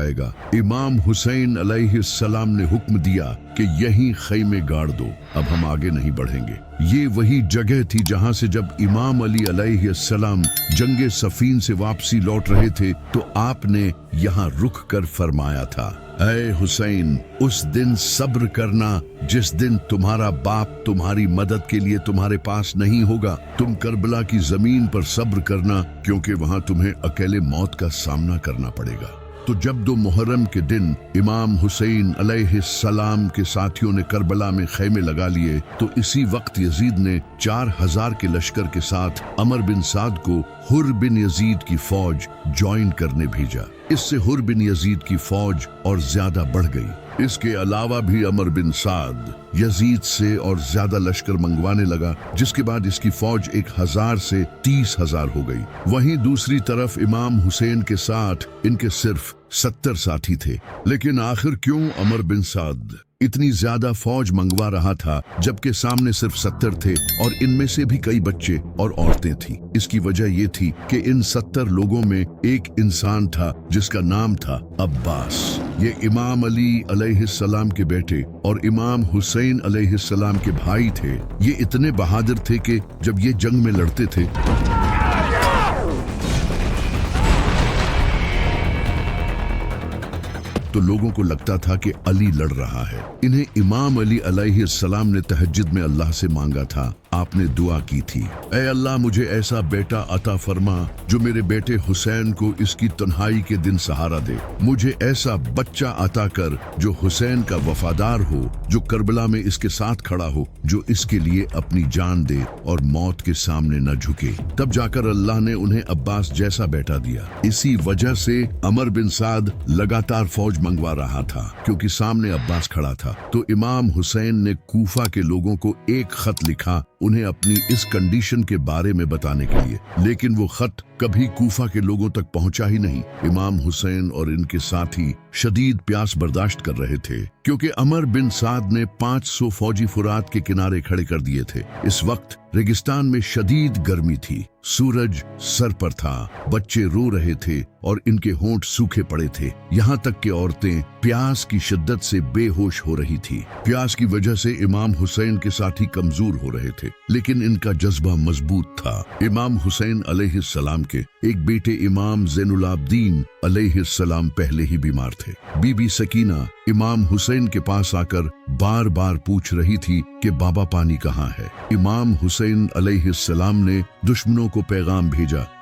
जाएगा। इमाम हुसैन अलैहिस्सलाम ने हुक्म दिया कि यहीं खैमे गाड़ दो, अब हम आगे नहीं बढ़ेंगे। ये वही जगह थी जहां से जब इमाम अली अलैहिस्सलाम जंगे सफीन से वापसी लौट रहे थे तो आपने यहाँ रुक कर फरमाया था, ऐ हुसैन, उस दिन सब्र करना जिस दिन तुम्हारा बाप तुम्हारी मदद के लिए तुम्हारे पास नहीं होगा। तुम करबला की जमीन पर सब्र करना, क्योंकि वहां तुम्हें अकेले मौत का सामना करना पड़ेगा। तो जब 2 मुहर्रम के दिन इमाम हुसैन अलैहिस्सलाम के साथियों ने करबला में खैमे लगा लिए तो इसी वक्त यजीद ने 4000 के लश्कर के साथ अमर बिन साद को हुर बिन यजीद की फौज ज्वाइन करने भेजा। इससे हुर बिन यजीद की फौज और ज्यादा बढ़ गई। इसके अलावा भी अमर बिन साद यजीद से और ज्यादा लश्कर मंगवाने लगा, जिसके बाद इसकी फौज 1000 से 30,000 हो गई। वहीं दूसरी तरफ इमाम हुसैन के साथ इनके सिर्फ 70 साथी थे। लेकिन आखिर क्यों अमर बिन साद इतनी ज्यादा फौज मंगवा रहा था जबकि सामने सिर्फ 70 थे और इनमें से भी कई बच्चे और औरतें थी? इसकी वजह ये थी कि इन 70 लोगों में एक इंसान था जिसका नाम था अब्बास। ये इमाम अली अलैहिस्सलाम के बेटे और इमाम हुसैन अलैहिस्सलाम के भाई थे। ये इतने बहादुर थे कि जब ये जंग में लड़ते थे तो लोगों को लगता था कि अली लड़ रहा है। इन्हें इमाम अली अलैहिस्सलाम ने तहज्जुद में अल्लाह से मांगा था। आपने दुआ की थी, ऐ अल्लाह, मुझे ऐसा बेटा अता फरमा जो मेरे बेटे हुसैन को इसकी तन्हाई के दिन सहारा दे। मुझे ऐसा बच्चा अता कर जो हुसैन का वफादार हो, जो करबला में इसके साथ खड़ा हो, जो इसके लिए अपनी जान दे और मौत के सामने न झुके। तब जाकर अल्लाह ने उन्हें अब्बास जैसा बेटा दिया। इसी वजह से अमर बिन साद लगातार फौज मंगवा रहा था, क्योंकि सामने अब्बास खड़ा था। तो इमाम हुसैन ने कूफा के लोगों को एक खत लिखा उन्हें अपनी इस कंडीशन के बारे में बताने के लिए, लेकिन वो खत कभी कूफा के लोगों तक पहुंचा ही नहीं। इमाम हुसैन और इनके साथी शदीद प्यास बर्दाश्त कर रहे थे, क्योंकि अमर बिन साद ने 500 फौजी फुरात के किनारे खड़े कर दिए थे। इस वक्त रेगिस्तान में शदीद गर्मी थी, सूरज सर पर था, बच्चे रो रहे थे और इनके होंठ सूखे पड़े थे। यहाँ तक कि औरतें प्यास की शिद्दत से बेहोश हो रही थी। प्यास की वजह से इमाम हुसैन के साथी कमजोर हो रहे थे, लेकिन इनका जज्बा मजबूत था। इमाम हुसैन अलैहिस्सलाम के एक बेटे इमाम ज़ैनुलाब्दीन अलैहिस्सलाम पहले ही बीमार थे। बीबी सकीना इमाम हुसैन के पास आकर बार बार पूछ रही थी कि बाबा पानी कहाँ है। इमाम हुसैन अलैहिस्सलाम ने दुश्मनों को पैगाम भेजा